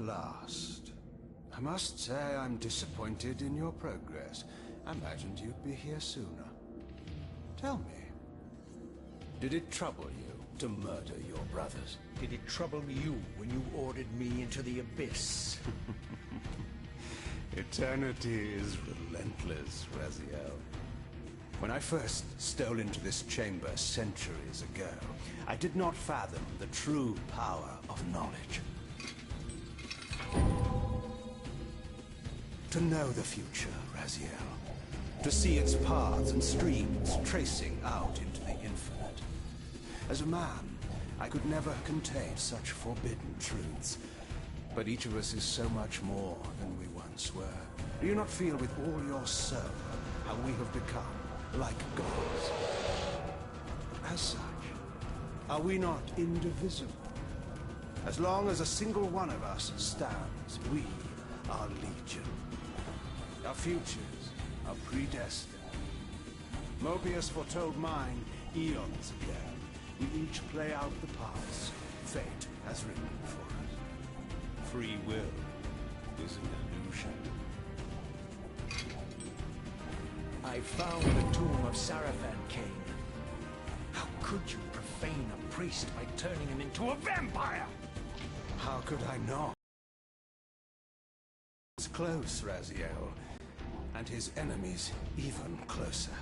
at last. I must say I'm disappointed in your progress. I imagined you'd be here sooner. Tell me, did it trouble you to murder your brothers? Did it trouble you when you ordered me into the abyss? Eternity is relentless, Raziel. When I first stole into this chamber centuries ago, I did not fathom the true power of knowledge. To know the future, Raziel. To see its paths and streams tracing out into the infinite. As a man, I could never contain such forbidden truths. But each of us is so much more than we once were. Do you not feel with all your soul how we have become like gods? As such, are we not indivisible? As long as a single one of us stands, we are legion. Our futures are predestined. Mobius foretold mine eons ago. We each play out the parts fate has written for us. Free will is an illusion. I found the tomb of Sarafan, Kane. How could you profane a priest by turning him into a vampire? How could I not? It's close, Raziel, and his enemies even closer.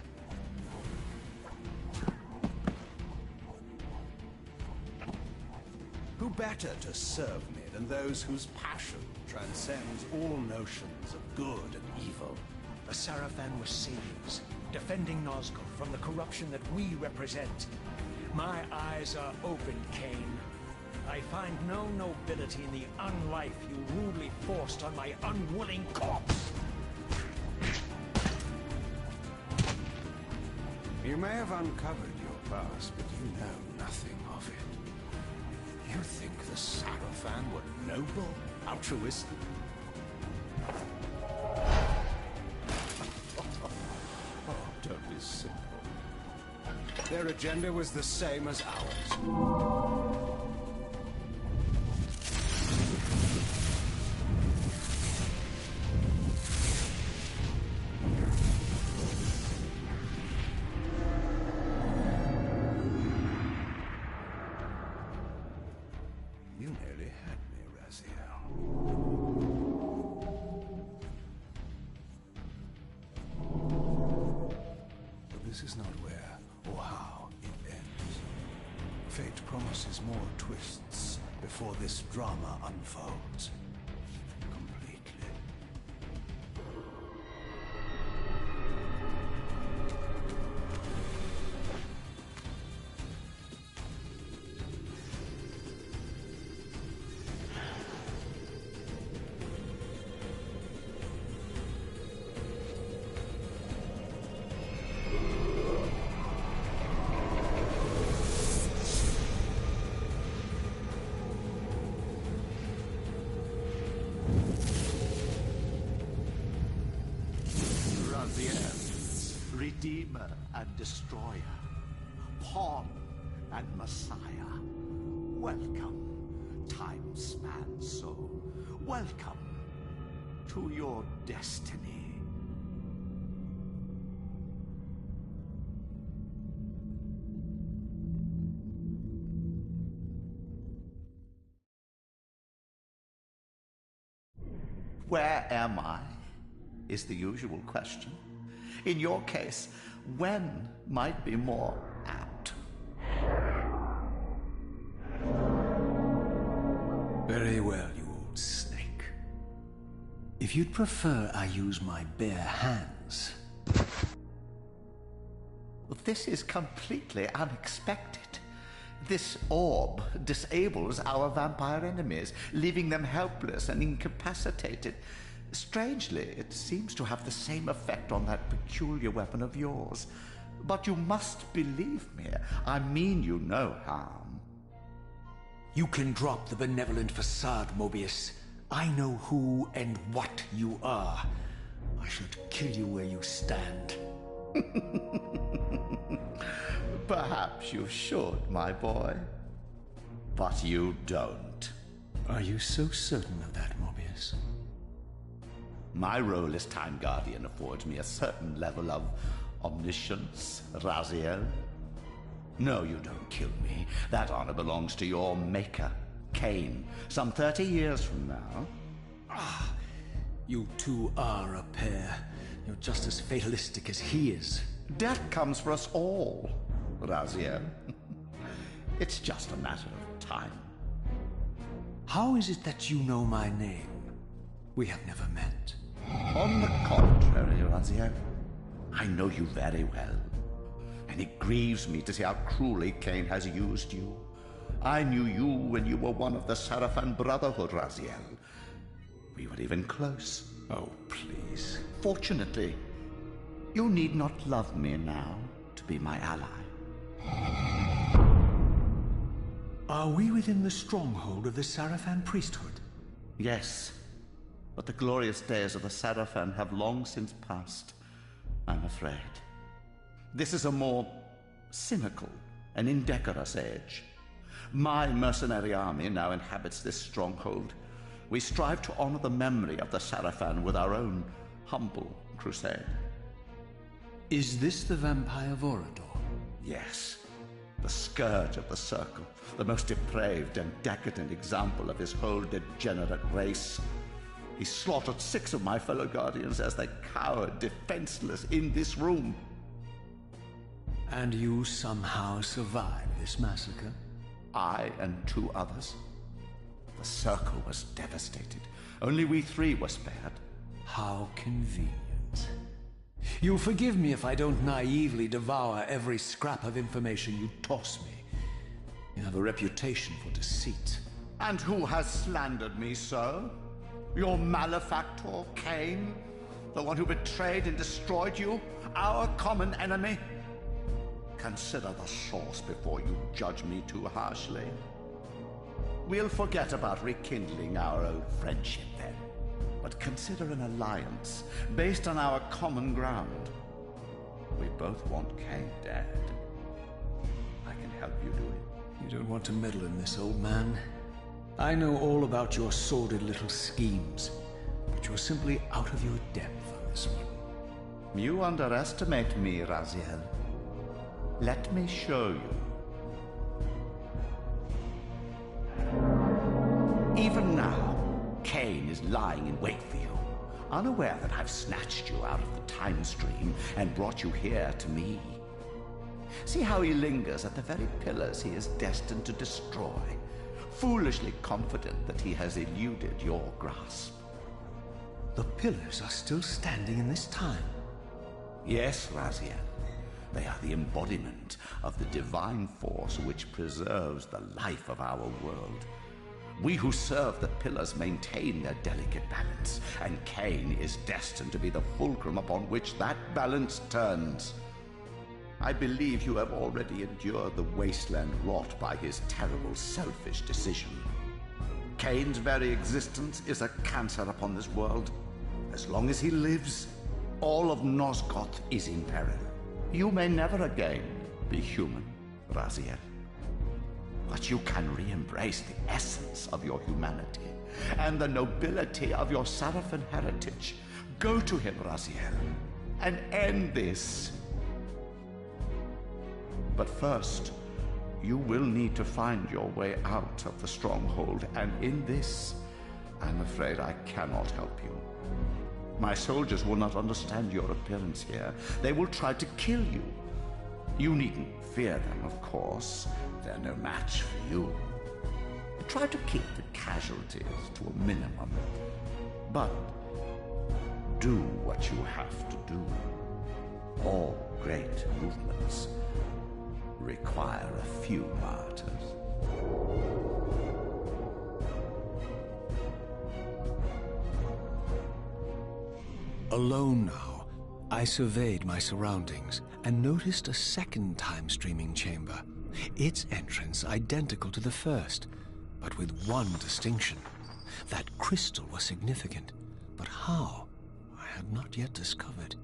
Who better to serve me than those whose passion transcends all notions of good and evil? The Sarafan were saviors, defending Nazgul from the corruption that we represent. My eyes are open, Kane. I find no nobility in the unlife you rudely forced on my unwilling corpse. You may have uncovered your past, but you know nothing of it. You think the Sarafan were noble, altruistic? Oh, don't be simple. Their agenda was the same as ours. You nearly had me, Raziel. But this is not where or how it ends. Fate promises more twists before this drama unfolds completely. Redeemer and Destroyer, Pawn and Messiah. Welcome, time-span soul. Welcome to your destiny. Where am I? Is the usual question. In your case, when might be more apt. Very well, you old snake. If you'd prefer I use my bare hands... This is completely unexpected. This orb disables our vampire enemies, leaving them helpless and incapacitated. Strangely, it seems to have the same effect on that peculiar weapon of yours. But you must believe me. I mean you no harm. You can drop the benevolent facade, Mobius. I know who and what you are. I should kill you where you stand. Perhaps you should, my boy. But you don't. Are you so certain of that, Morbius? My role as Time Guardian affords me a certain level of omniscience, Raziel. No, you don't kill me. That honor belongs to your maker, Cain, some 30 years from now. Ah, you two are a pair. You're just as fatalistic as he is. Death comes for us all, Raziel. It's just a matter of time. How is it that you know my name? We have never met. On the contrary, Raziel, I know you very well. And it grieves me to see how cruelly Cain has used you. I knew you when you were one of the Sarafan Brotherhood, Raziel. We were even close. Oh, please. Fortunately, you need not love me now to be my ally. Are we within the stronghold of the Sarafan priesthood? Yes, but the glorious days of the Sarafan have long since passed, I'm afraid. This is a more cynical and indecorous age. My mercenary army now inhabits this stronghold. We strive to honor the memory of the Sarafan with our own humble crusade. Is this the vampire Vorador? Yes, the scourge of the Circle, the most depraved and decadent example of his whole degenerate race. He slaughtered 6 of my fellow Guardians as they cowered defenseless in this room. And you somehow survived this massacre? I and 2 others. The Circle was devastated. Only we 3 were spared. How convenient. You'll forgive me if I don't naively devour every scrap of information you toss me. You have a reputation for deceit. And who has slandered me so? Your malefactor, Cain? The one who betrayed and destroyed you? Our common enemy? Consider the source before you judge me too harshly. We'll forget about rekindling our old friendship then. But consider an alliance based on our common ground. We both want Cain dead. I can help you do it. You don't want to meddle in this, old man. I know all about your sordid little schemes, but you're simply out of your depth on this one. You underestimate me, Raziel. Let me show you. Even now, Cain is lying in wait for you, unaware that I've snatched you out of the time stream and brought you here to me. See how he lingers at the very pillars he is destined to destroy, foolishly confident that he has eluded your grasp. The pillars are still standing in this time. Yes, Raziel. They are the embodiment of the divine force which preserves the life of our world. We who serve the pillars maintain their delicate balance, and Cain is destined to be the fulcrum upon which that balance turns. I believe you have already endured the wasteland wrought by his terrible, selfish decision. Cain's very existence is a cancer upon this world. As long as he lives, all of Nosgoth is in peril. You may never again be human, Raziel. But you can re-embrace the essence of your humanity and the nobility of your Sarafan heritage. Go to him, Raziel, and end this. But first, you will need to find your way out of the stronghold, and in this, I'm afraid I cannot help you. My soldiers will not understand your appearance here. They will try to kill you. You needn't fear them, of course. They're no match for you. Try to keep the casualties to a minimum. But do what you have to do. All great movements require a few martyrs. Alone now, I surveyed my surroundings and noticed a second time-streaming chamber. Its entrance identical to the first, but with one distinction. That crystal was significant, but how? I had not yet discovered.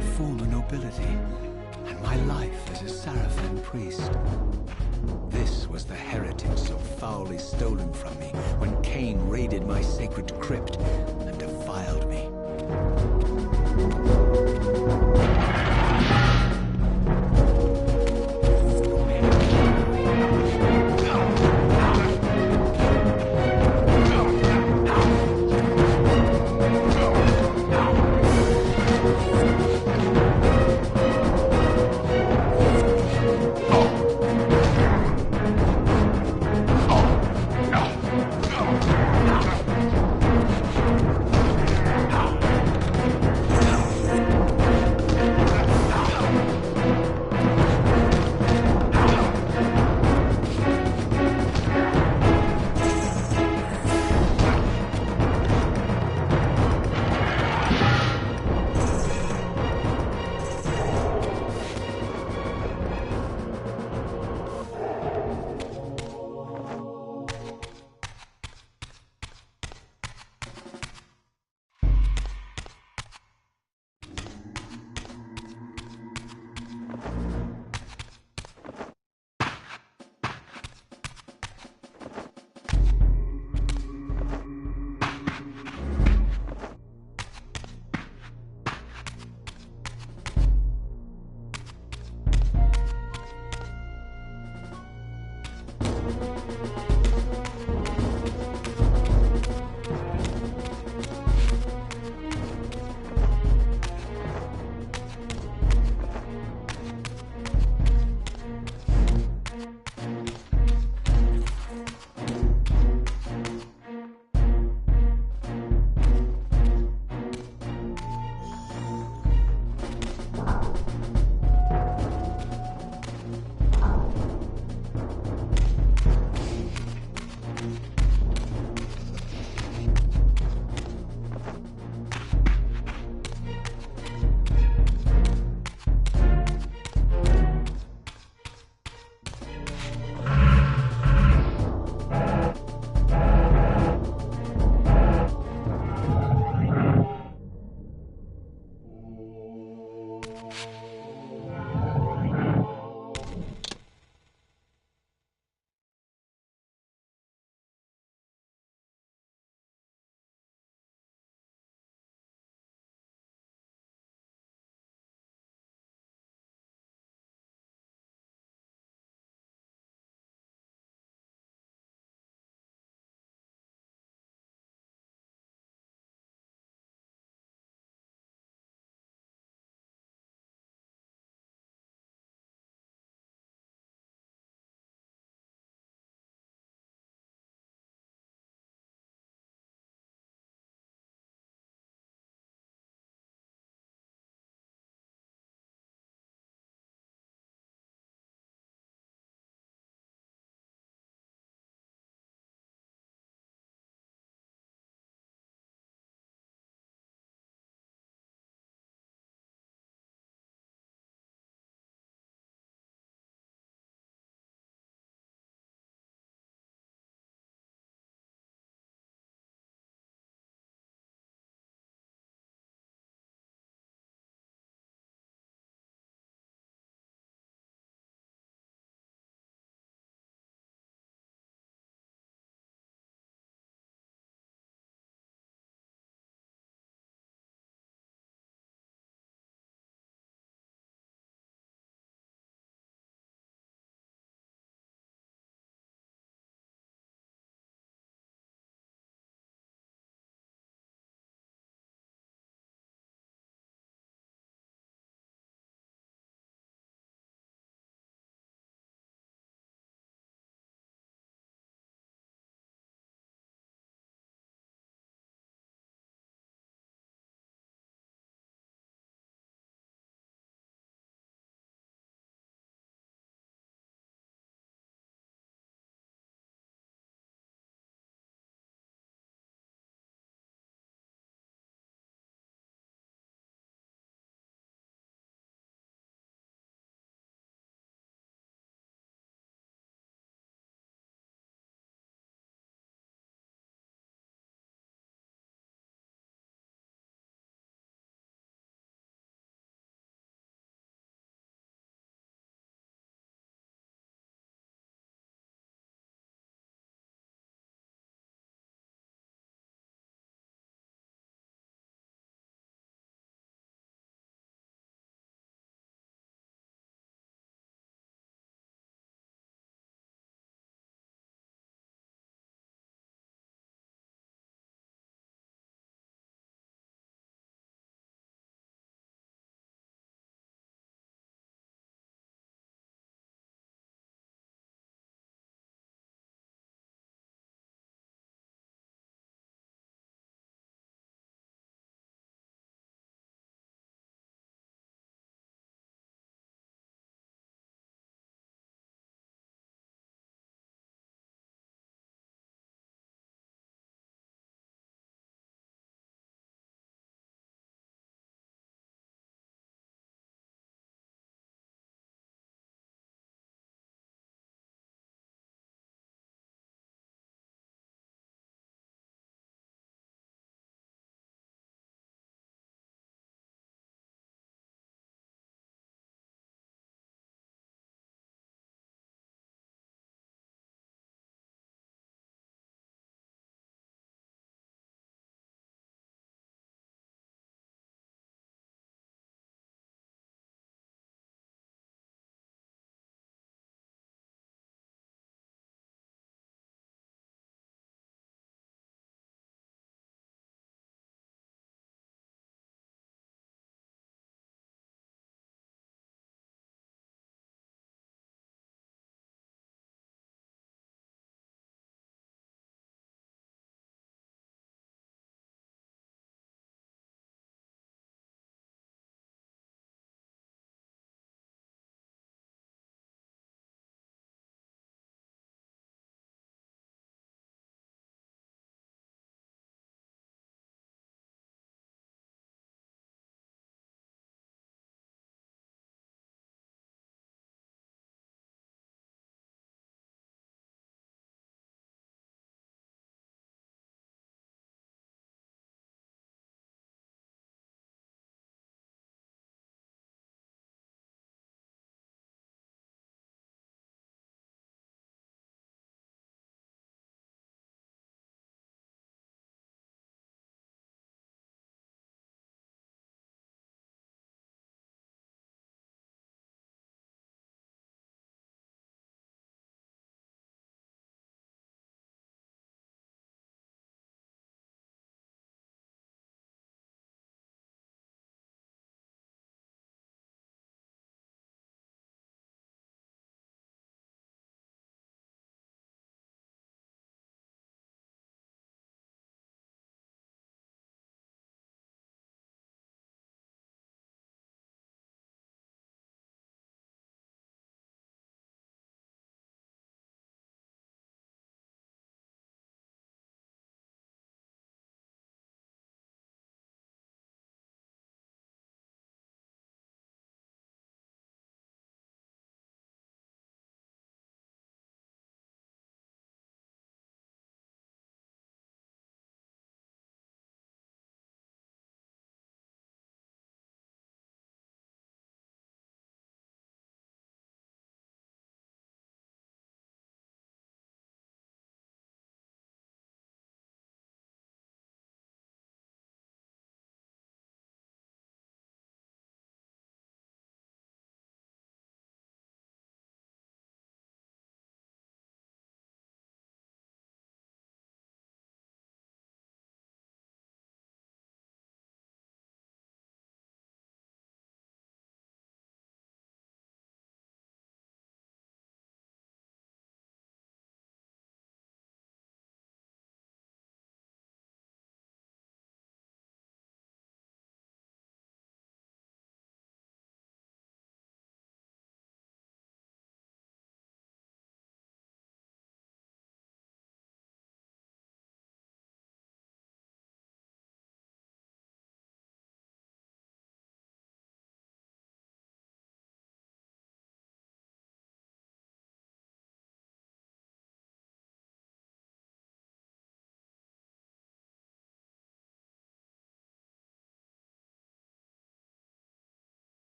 former nobility, and my life as a Sarafan priest. This was the heritage so foully stolen from me when Cain raided my sacred crypt and defiled me.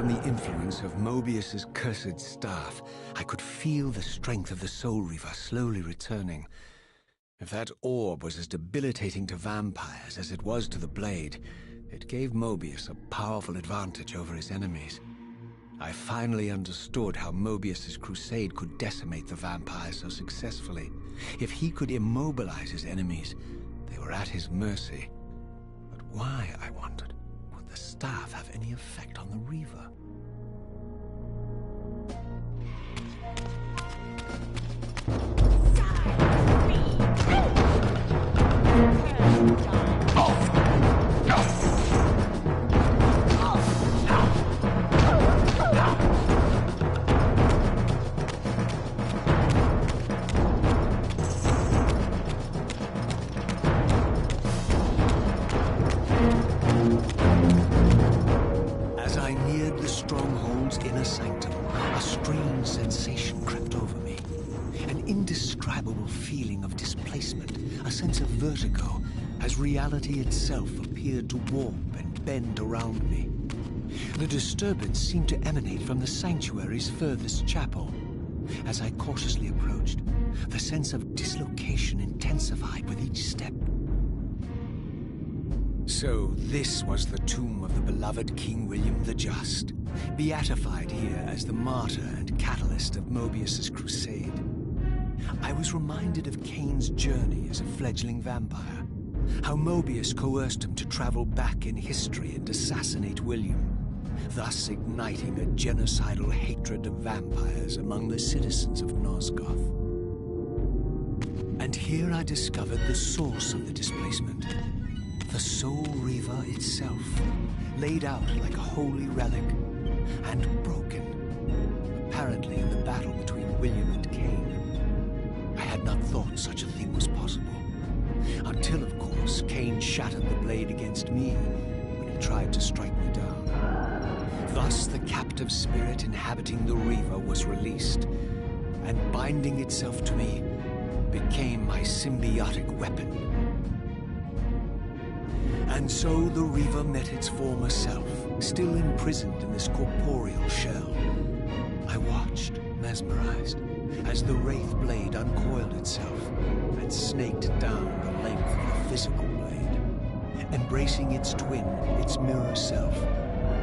from the influence of Mobius's cursed staff, I could feel the strength of the Soul Reaver slowly returning. If that orb was as debilitating to vampires as it was to the blade, it gave Mobius a powerful advantage over his enemies. I finally understood how Mobius's crusade could decimate the vampires so successfully. If he could immobilize his enemies, they were at his mercy. But why, I wondered, would the staff have any effect on the Reaver? As I neared the stronghold's inner sanctum, a strange sensation crept over me. An indescribable feeling of displacement, a sense of vertigo, as reality itself appeared to warp and bend around me. The disturbance seemed to emanate from the sanctuary's furthest chapel. As I cautiously approached, the sense of dislocation intensified with each step. So this was the tomb of the beloved King William the Just, beatified here as the martyr and catalyst of Mobius's crusade. I was reminded of Kane's journey as a fledgling vampire, how Mobius coerced him to travel back in history and assassinate William, thus igniting a genocidal hatred of vampires among the citizens of Nosgoth. And here I discovered the source of the displacement. The Soul Reaver itself, laid out like a holy relic, and broken, apparently in the battle between William and Kane. I had not thought such a thing was possible, until, of course, Kane shattered the blade against me when he tried to strike me down. Thus, the captive spirit inhabiting the Reaver was released, and binding itself to me, became my symbiotic weapon. And so the Reaver met its former self, still imprisoned in this corporeal shell. I watched, mesmerized, as the Wraith blade uncoiled itself and snaked down the length of the physical blade. Embracing its twin, its mirror self,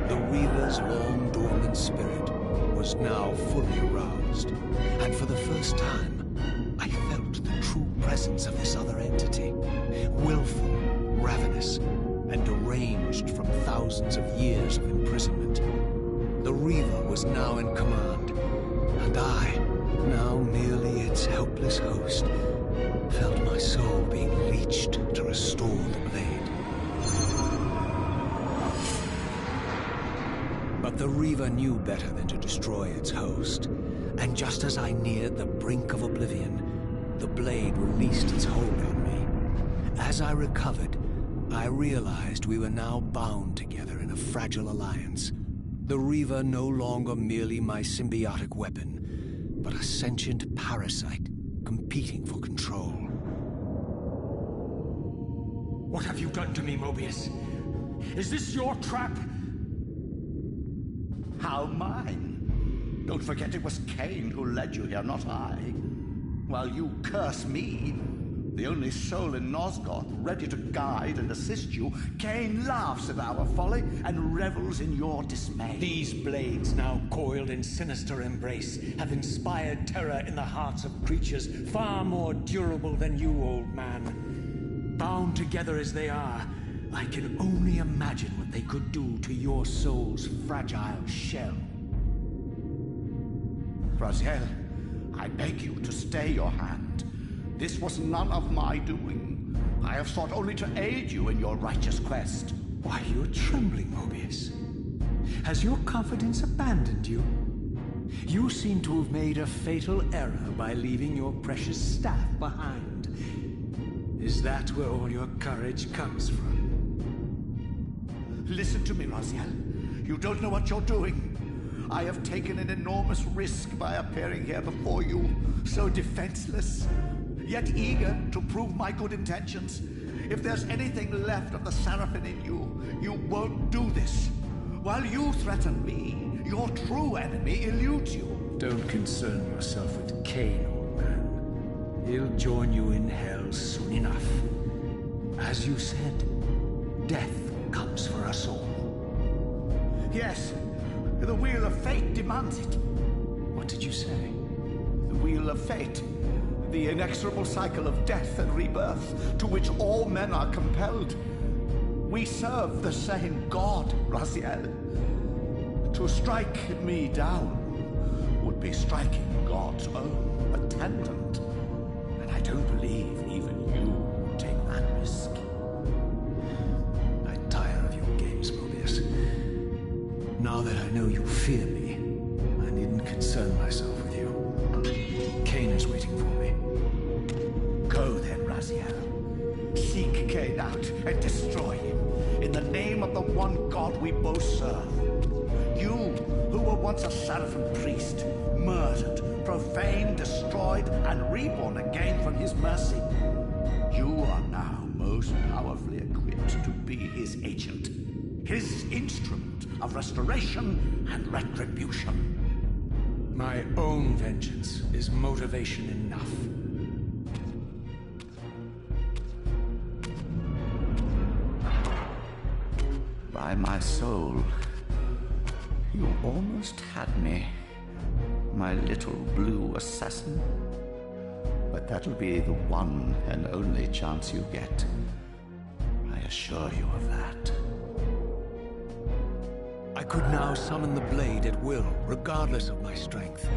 the Reaver's long dormant spirit was now fully aroused. And for the first time, I felt the true presence of this other entity, willful, ravenous, and deranged from thousands of years of imprisonment. The Reaver was now in command, and I, now merely its helpless host, felt my soul being leeched to restore the blade. But the Reaver knew better than to destroy its host, and just as I neared the brink of oblivion, the blade released its hold on me. As I recovered, I realized we were now bound together in a fragile alliance. The Reaver no longer merely my symbiotic weapon, but a sentient parasite competing for control. What have you done to me, Mobius? Is this your trap? How mine? Don't forget it was Kane who led you here, not I. While you curse me, the only soul in Nosgoth ready to guide and assist you, Kane laughs at our folly and revels in your dismay. These blades, now coiled in sinister embrace, have inspired terror in the hearts of creatures far more durable than you, old man. Bound together as they are, I can only imagine what they could do to your soul's fragile shell. Raziel, I beg you to stay your hand. This was none of my doing. I have sought only to aid you in your righteous quest. Why, you're trembling, Mobius. Has your confidence abandoned you? You seem to have made a fatal error by leaving your precious staff behind. Is that where all your courage comes from? Listen to me, Raziel. You don't know what you're doing. I have taken an enormous risk by appearing here before you, so defenseless, yet eager to prove my good intentions. If there's anything left of the Seraphim in you, you won't do this. While you threaten me, your true enemy eludes you. Don't concern yourself with Cain, old man. He'll join you in hell soon enough. As you said, death comes for us all. Yes, the Wheel of Fate demands it. What did you say? The Wheel of Fate. The inexorable cycle of death and rebirth to which all men are compelled. We serve the same God, Raziel. To strike me down would be striking God's own attendant. And I don't believe even you would take that risk. I tire of your games, Mobius. Now that I know you fear me, I needn't concern myself with you. Cain is waiting for me. Go then, Raziel. Seek Cain out and destroy him in the name of the one God we both serve. You, who were once a Seraphim priest, murdered, profaned, destroyed, and reborn again from his mercy. You are now most powerfully equipped to be his agent, his instrument of restoration and retribution. My own vengeance is motivation enough. By my soul, you almost had me, my little blue assassin. But that'll be the one and only chance you get. I assure you of that. I could now summon the blade at will, regardless of my strength.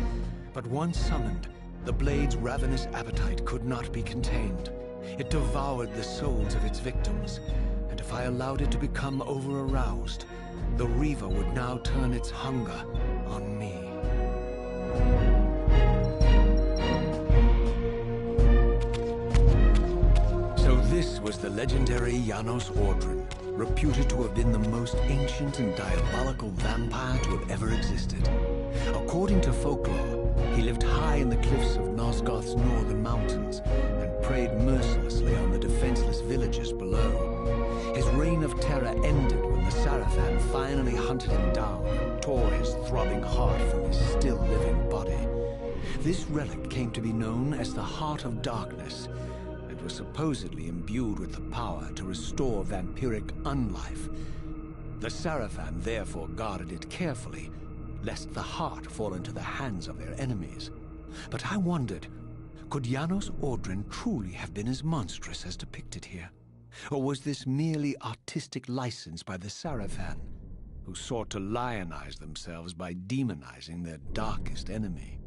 But once summoned, the blade's ravenous appetite could not be contained. It devoured the souls of its victims, and if I allowed it to become over-aroused, the Reaver would now turn its hunger on me. So this was the legendary Janos Ordrin, reputed to have been the most ancient and diabolical vampire to have ever existed. According to folklore, he lived high in the cliffs of Nosgoth's northern mountains and preyed mercilessly on the defenseless villagers below. His reign of terror ended when the Sarafan finally hunted him down and tore his throbbing heart from his still-living body. This relic came to be known as the Heart of Darkness, and was supposedly imbued with the power to restore vampiric unlife. The Sarafan therefore guarded it carefully, lest the heart fall into the hands of their enemies. But I wondered, could Janos Ordrin truly have been as monstrous as depicted here? Or was this merely artistic license by the Sarafan, who sought to lionize themselves by demonizing their darkest enemy?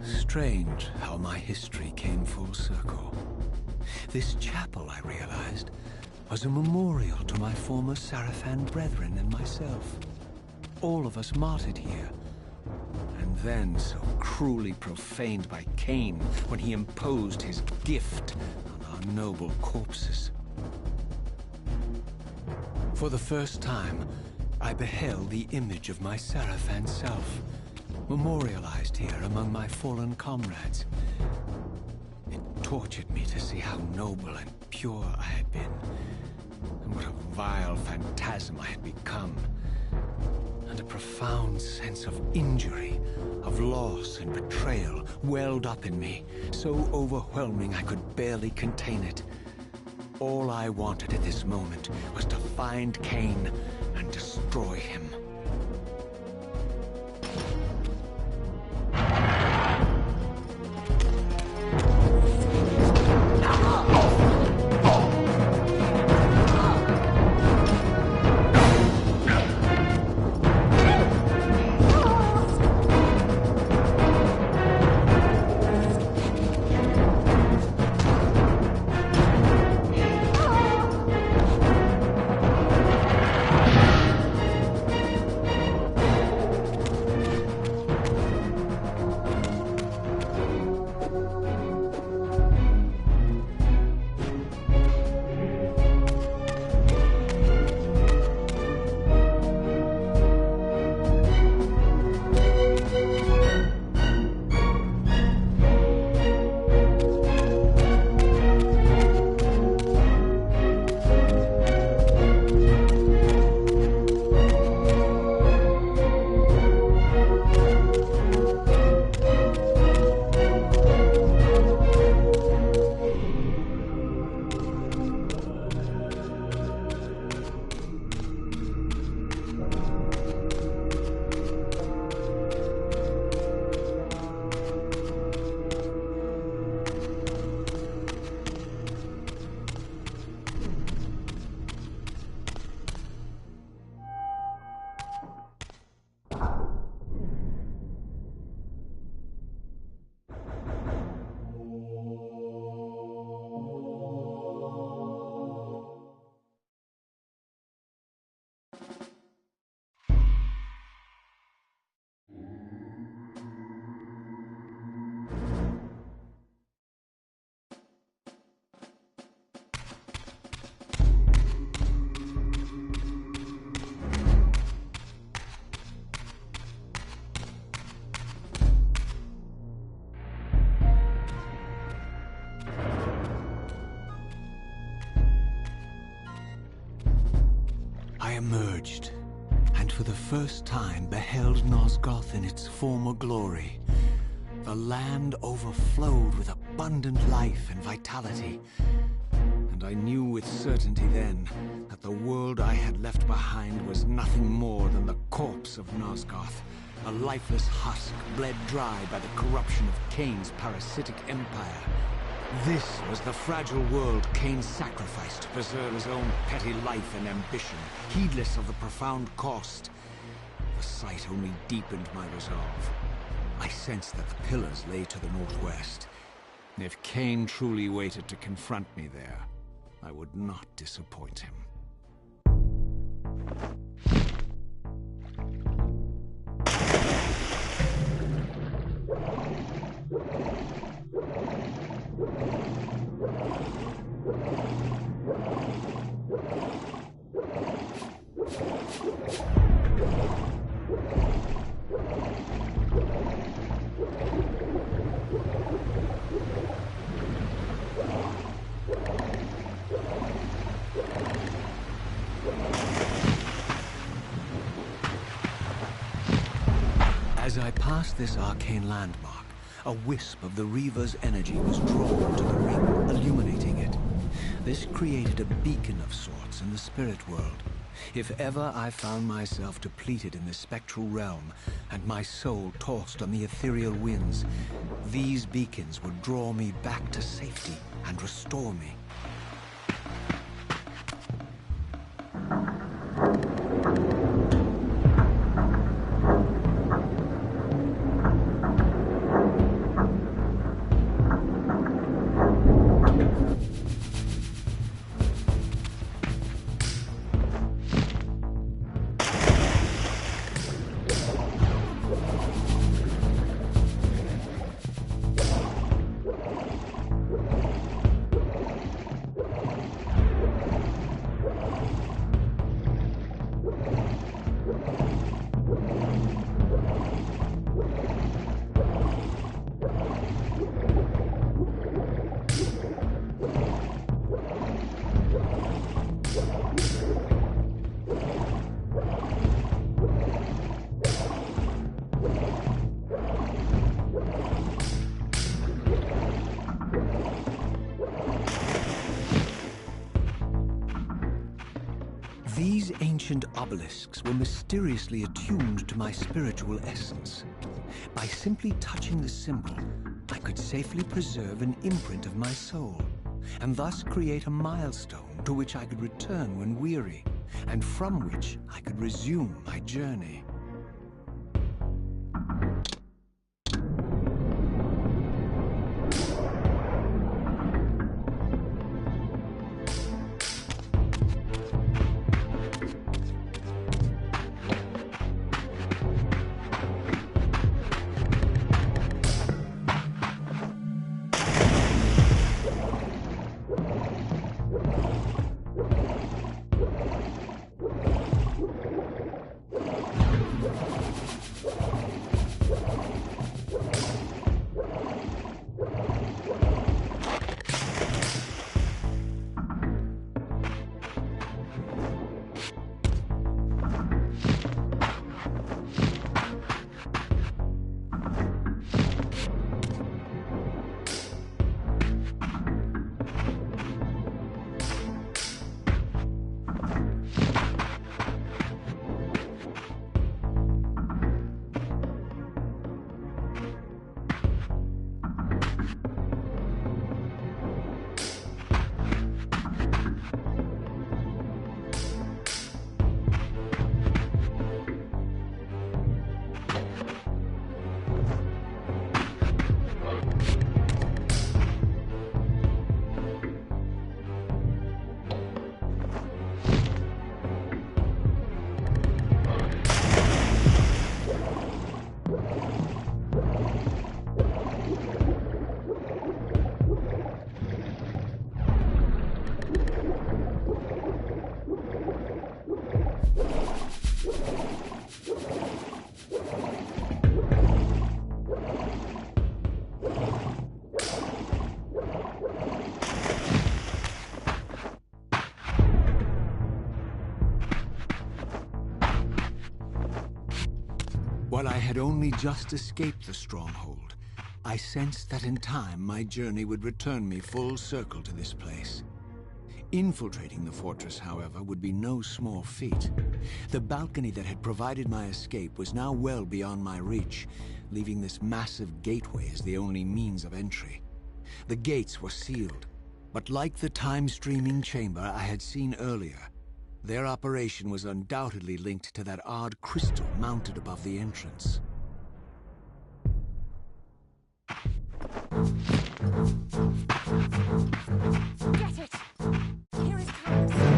Strange how my history came full circle. This chapel, I realized, was a memorial to my former Sarafan brethren and myself. All of us martyred here, and then so cruelly profaned by Cain when he imposed his gift on our noble corpses. For the first time, I beheld the image of my Sarafan self, memorialized here among my fallen comrades. It tortured me to see how noble and pure I had been, and what a vile phantasm I had become. and a profound sense of injury, of loss and betrayal welled up in me, so overwhelming I could barely contain it. All I wanted at this moment was to find Cain and destroy him. I emerged, and for the first time beheld Nosgoth in its former glory. The land overflowed with abundant life and vitality, and I knew with certainty then that the world I had left behind was nothing more than the corpse of Nosgoth, a lifeless husk bled dry by the corruption of Cain's parasitic empire. This was the fragile world Cain sacrificed to preserve his own petty life and ambition, heedless of the profound cost. The sight only deepened my resolve. I sensed that the pillars lay to the northwest. If Cain truly waited to confront me there, I would not disappoint him. As I passed this arcane landmark, a wisp of the Reaver's energy was drawn to the ring, illuminating it. This created a beacon of sorts in the spirit world. If ever I found myself depleted in the spectral realm, and my soul tossed on the ethereal winds, these beacons would draw me back to safety and restore me. These ancient obelisks were mysteriously attuned to my spiritual essence. By simply touching the symbol, I could safely preserve an imprint of my soul, and thus create a milestone to which I could return when weary, and from which I could resume my journey. While I had only just escaped the stronghold, I sensed that in time my journey would return me full circle to this place. Infiltrating the fortress, however, would be no small feat. The balcony that had provided my escape was now well beyond my reach, leaving this massive gateway as the only means of entry. The gates were sealed, but like the time-streaming chamber I had seen earlier, their operation was undoubtedly linked to that odd crystal mounted above the entrance. Get it! Here it comes!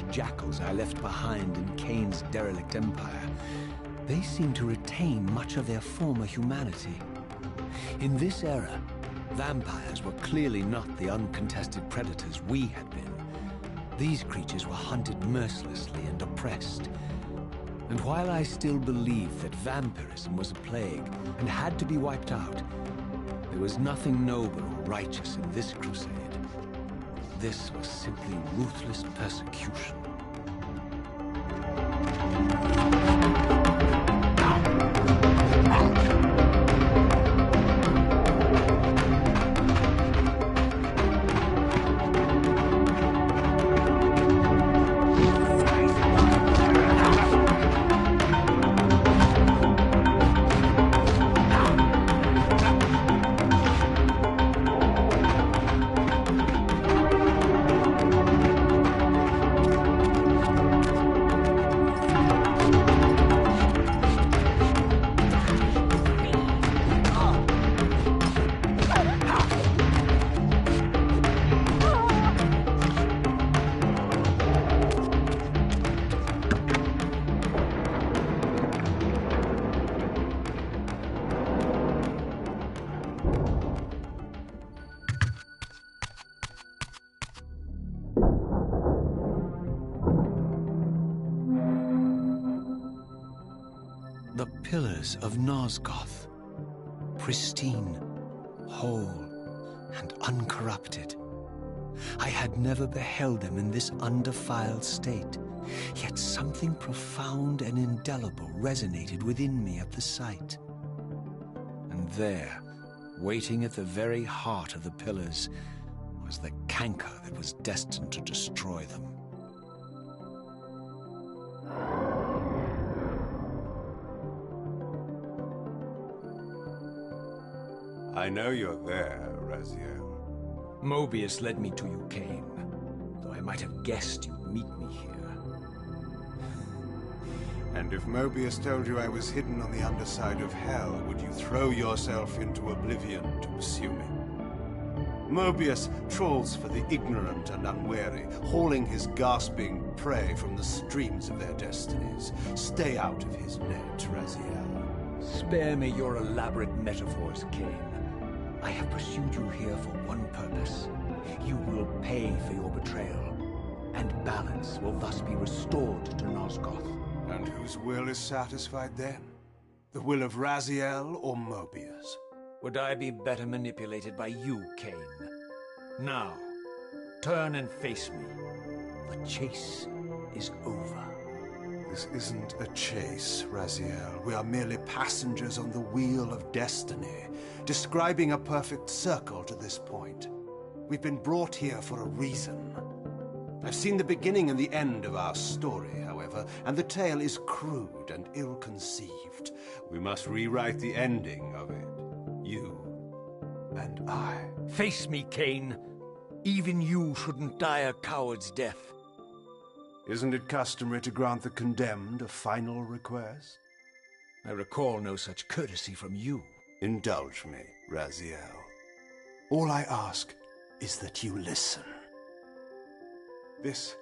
savage jackals I left behind in Kain's derelict empire, they seem to retain much of their former humanity. In this era, vampires were clearly not the uncontested predators we had been. These creatures were hunted mercilessly and oppressed. And while I still believed that vampirism was a plague and had to be wiped out, there was nothing noble or righteous in this crusade. This was simply ruthless persecution. The pillars of Nosgoth, pristine, whole, and uncorrupted. I had never beheld them in this undefiled state, yet something profound and indelible resonated within me at the sight. And there, waiting at the very heart of the pillars, was the canker that was destined to destroy them. I know you're there, Raziel. Mobius led me to you, Kain, though I might have guessed you'd meet me here. And if Mobius told you I was hidden on the underside of hell, would you throw yourself into oblivion to pursue me? Mobius trawls for the ignorant and unwary, hauling his gasping prey from the streams of their destinies. Stay out of his net, Raziel. Spare me your elaborate metaphors, Kain. I have pursued you here for one purpose. You will pay for your betrayal, and balance will thus be restored to Nosgoth. And whose will is satisfied then? The will of Raziel or Mobius? Would I be better manipulated by you, Kain? Now, turn and face me. The chase is over. This isn't a chase, Raziel. We are merely passengers on the wheel of destiny, describing a perfect circle to this point. We've been brought here for a reason. I've seen the beginning and the end of our story, however, and the tale is crude and ill-conceived. We must rewrite the ending of it. You and I. Face me, Kain. Even you shouldn't die a coward's death. Isn't it customary to grant the condemned a final request? I recall no such courtesy from you. Indulge me, Raziel. All I ask is that you listen. This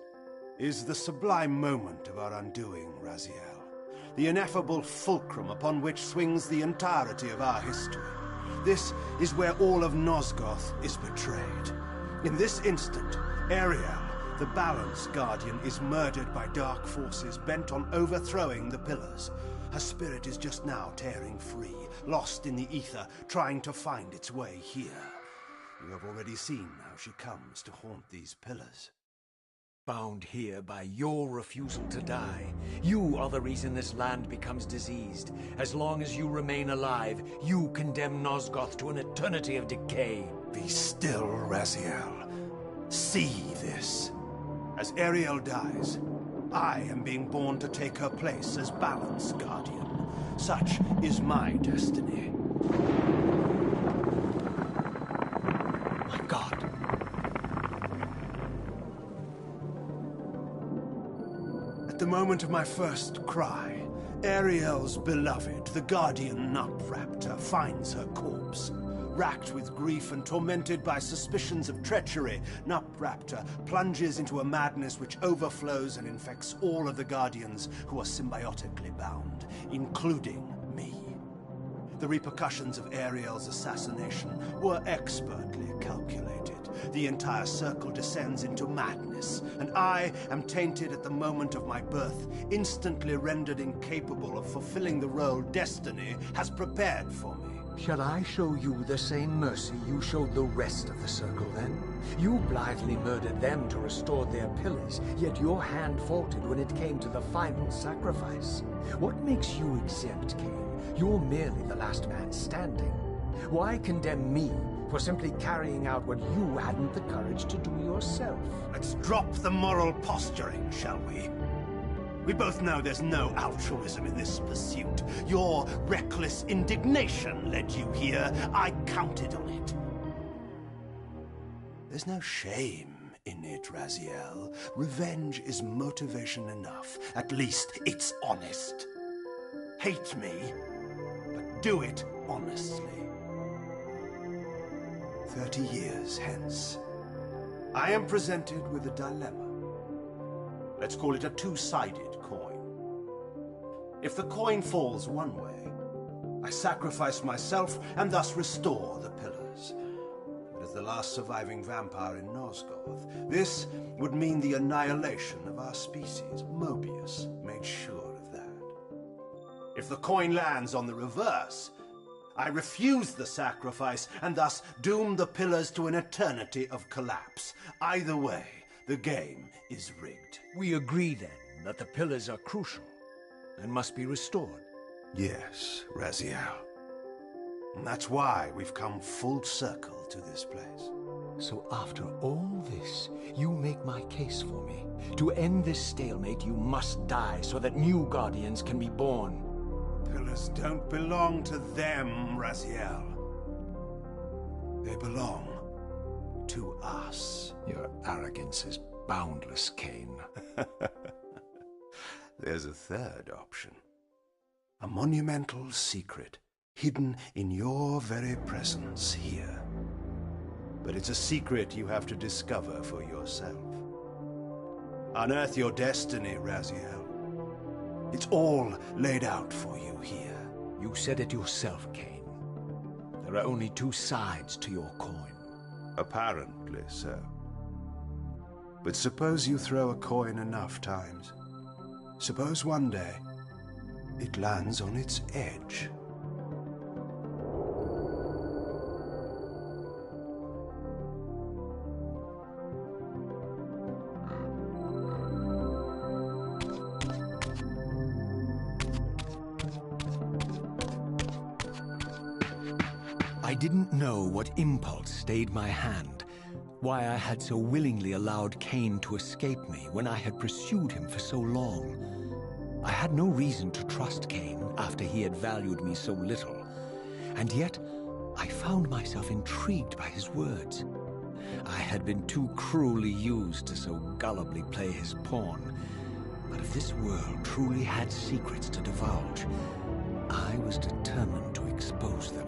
is the sublime moment of our undoing, Raziel. The ineffable fulcrum upon which swings the entirety of our history. This is where all of Nosgoth is betrayed. In this instant, Ariel, the Balance Guardian, is murdered by dark forces bent on overthrowing the pillars. Her spirit is just now tearing free, lost in the ether, trying to find its way here. You have already seen how she comes to haunt these pillars. Bound here by your refusal to die. You are the reason this land becomes diseased. As long as you remain alive, you condemn Nosgoth to an eternity of decay. Be still, Raziel. See this. As Ariel dies, I am being born to take her place as Balance Guardian. Such is my destiny. My God. At the moment of my first cry, Ariel's beloved, the Guardian Nut Raptor, finds her corpse. Racked with grief and tormented by suspicions of treachery, Nupraptor plunges into a madness which overflows and infects all of the Guardians who are symbiotically bound, including me. The repercussions of Ariel's assassination were expertly calculated. The entire circle descends into madness, and I am tainted at the moment of my birth, instantly rendered incapable of fulfilling the role destiny has prepared for me. Shall I show you the same mercy you showed the rest of the Circle, then? You blithely murdered them to restore their pillars, yet your hand faltered when it came to the final sacrifice. What makes you exempt, Cain? You're merely the last man standing. Why condemn me for simply carrying out what you hadn't the courage to do yourself? Let's drop the moral posturing, shall we? We both know there's no altruism in this pursuit. Your reckless indignation led you here. I counted on it. There's no shame in it, Raziel. Revenge is motivation enough. At least it's honest. Hate me, but do it honestly. 30 years hence, I am presented with a dilemma. Let's call it a two-sided coin. If the coin falls one way, I sacrifice myself and thus restore the pillars. But as the last surviving vampire in Nosgoth, this would mean the annihilation of our species. Mobius made sure of that. If the coin lands on the reverse, I refuse the sacrifice and thus doom the pillars to an eternity of collapse. Either way, the game is rigged. We agree, then, that the pillars are crucial and must be restored. Yes, Raziel. And that's why we've come full circle to this place. So after all this, you make my case for me. To end this stalemate, you must die so that new Guardians can be born. Pillars don't belong to them, Raziel. They belong to us. Your arrogance is boundless, Cain. There's a third option. A monumental secret, hidden in your very presence here. But it's a secret you have to discover for yourself. Unearth your destiny, Raziel. It's all laid out for you here. You said it yourself, Cain. There are only two sides to your coin. Apparently so. But suppose you throw a coin enough times. Suppose one day it lands on its edge. I didn't know what impulse stayed my hand, why I had so willingly allowed Cain to escape me when I had pursued him for so long. I had no reason to trust Cain after he had valued me so little, and yet I found myself intrigued by his words. I had been too cruelly used to so gullibly play his pawn, but if this world truly had secrets to divulge, I was determined to expose them.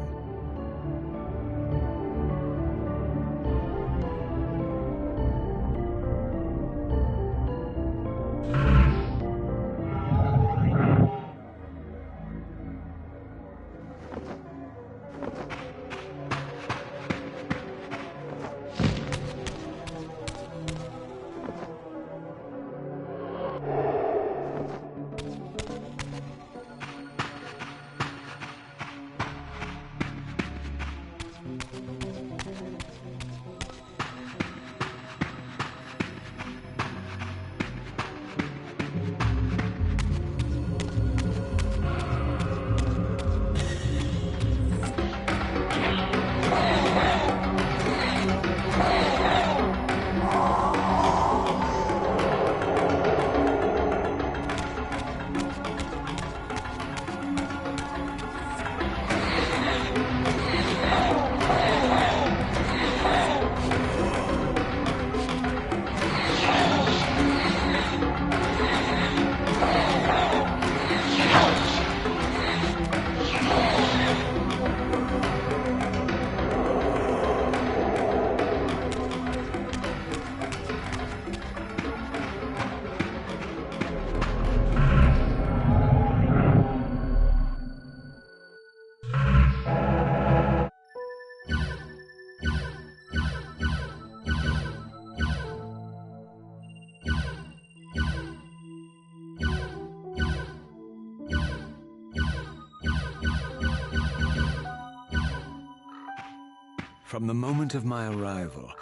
From the moment of my arrival,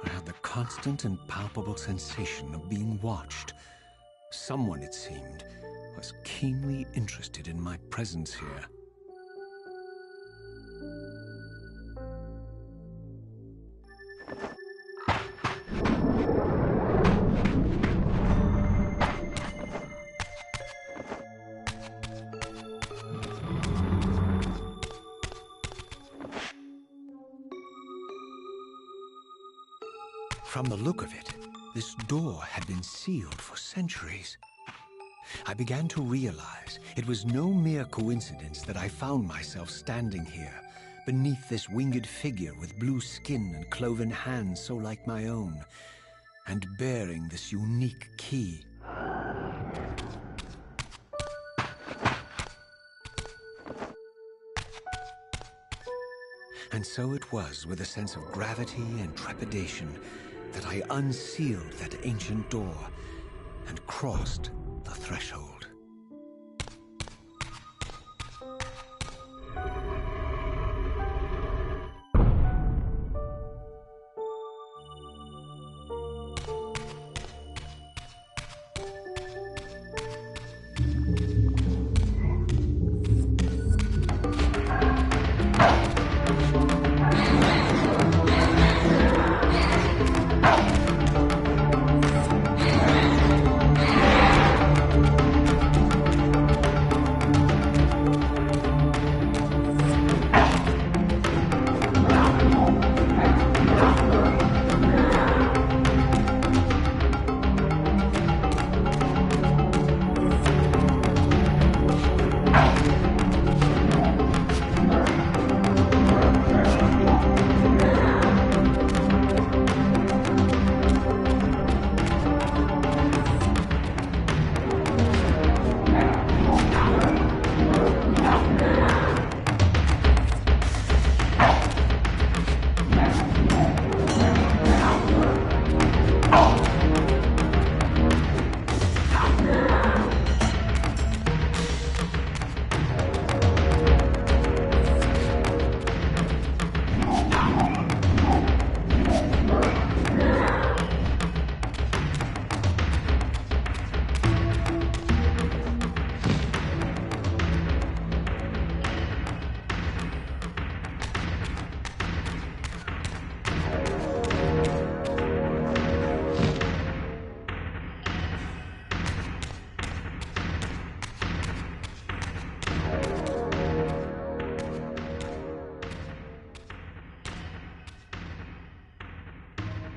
I had the constant and palpable sensation of being watched. Someone, it seemed, was keenly interested in my presence here. From the look of it, this door had been sealed for centuries. I began to realize it was no mere coincidence that I found myself standing here, beneath this winged figure with blue skin and cloven hands so like my own, and bearing this unique key. And so it was with a sense of gravity and trepidation that I unsealed that ancient door and crossed the threshold.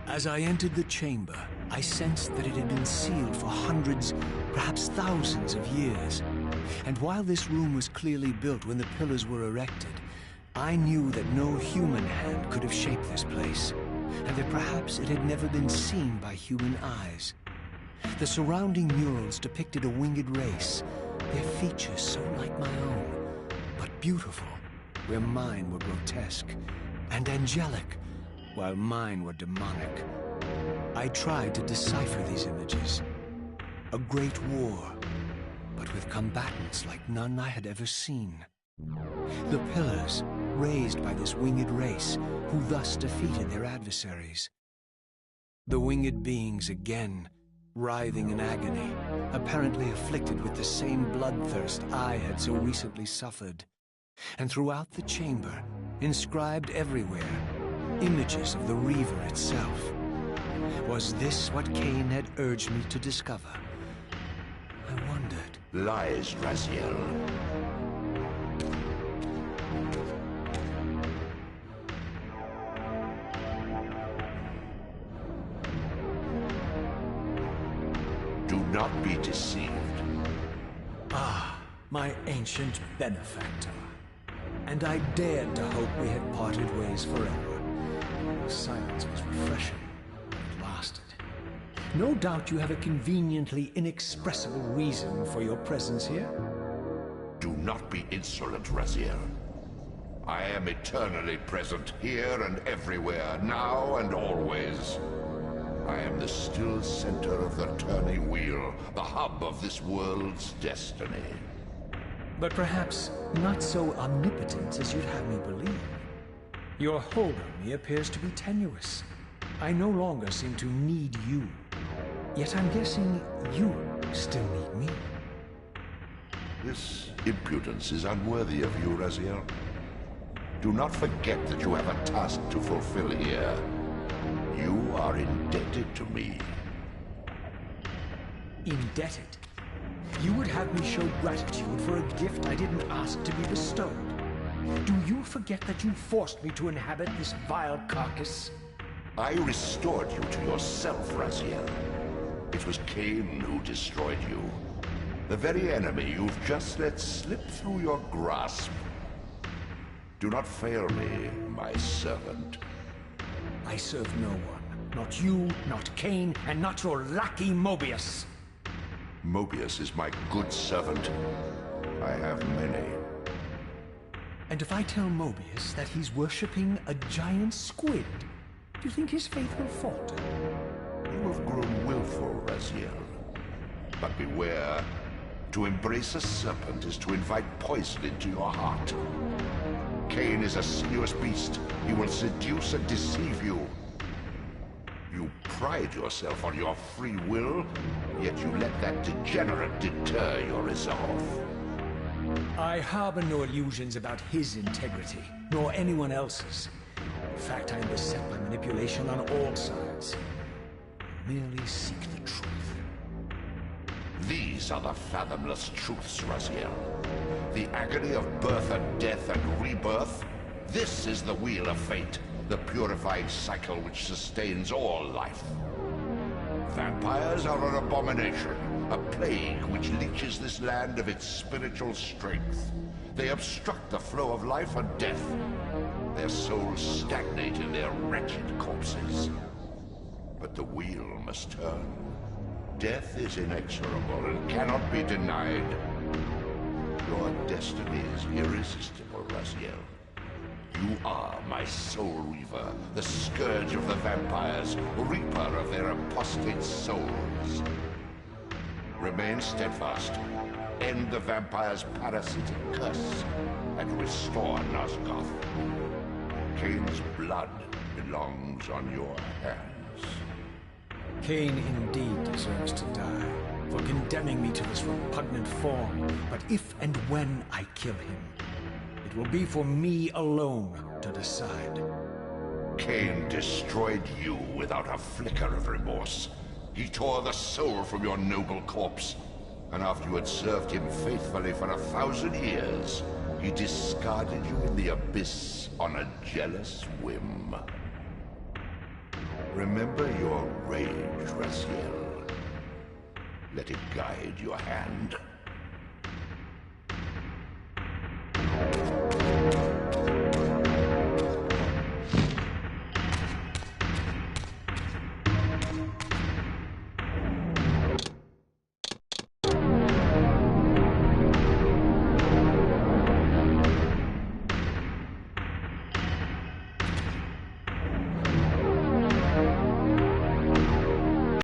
As I entered the chamber, I sensed that it had been sealed for hundreds, perhaps thousands of years. And while this room was clearly built when the pillars were erected, I knew that no human hand could have shaped this place, and that perhaps it had never been seen by human eyes. The surrounding murals depicted a winged race, their features so like my own, but beautiful, where mine were grotesque, and angelic, while mine were demonic. I tried to decipher these images. A great war, but with combatants like none I had ever seen. The pillars, raised by this winged race, who thus defeated their adversaries. The winged beings again, writhing in agony, apparently afflicted with the same bloodthirst I had so recently suffered. And throughout the chamber, inscribed everywhere, images of the Reaver itself. Was this what Cain had urged me to discover? I wondered. Lies, Raziel. Do not be deceived. Ah, my ancient benefactor. And I dared to hope we had parted ways forever. The silence was refreshing. It lasted. No doubt you have a conveniently inexpressible reason for your presence here. Do not be insolent, Raziel. I am eternally present here and everywhere, now and always. I am the still center of the turning wheel, the hub of this world's destiny. But perhaps not so omnipotent as you'd have me believe. Your hold on me appears to be tenuous. I no longer seem to need you. Yet I'm guessing you still need me. This impudence is unworthy of you, Raziel. Do not forget that you have a task to fulfill here. You are indebted to me. Indebted? You would have me show gratitude for a gift I didn't ask to be bestowed. Do you forget that you forced me to inhabit this vile carcass? I restored you to yourself, Raziel. It was Cain who destroyed you. The very enemy you've just let slip through your grasp. Do not fail me, my servant. I serve no one. Not you, not Cain, and not your lackey Mobius. Mobius is my good servant. I have many. And if I tell Mobius that he's worshipping a giant squid, do you think his faith will falter? You have grown willful, Raziel. But beware. To embrace a serpent is to invite poison into your heart. Cain is a sinuous beast. He will seduce and deceive you. You pride yourself on your free will, yet you let that degenerate deter your resolve. I harbor no illusions about his integrity, nor anyone else's. In fact, I am beset by manipulation on all sides. I merely seek the truth. These are the fathomless truths, Raziel. The agony of birth and death and rebirth. This is the wheel of fate, the purifying cycle which sustains all life. Vampires are an abomination, a plague which leeches this land of its spiritual strength. They obstruct the flow of life and death. Their souls stagnate in their wretched corpses. But the wheel must turn. Death is inexorable and cannot be denied. Your destiny is irresistible, Raziel. You are my soul Reaver, the scourge of the vampires, reaper of their apostate souls. Remain steadfast, end the vampire's parasitic curse, and restore Nosgoth. Cain's blood belongs on your hands. Cain indeed deserves to die for condemning me to this repugnant form. But if and when I kill him, it will be for me alone to decide. Cain destroyed you without a flicker of remorse. He tore the soul from your noble corpse. And after you had served him faithfully for 1,000 years, he discarded you in the abyss on a jealous whim. Remember your rage, Raziel. Let it guide your hand.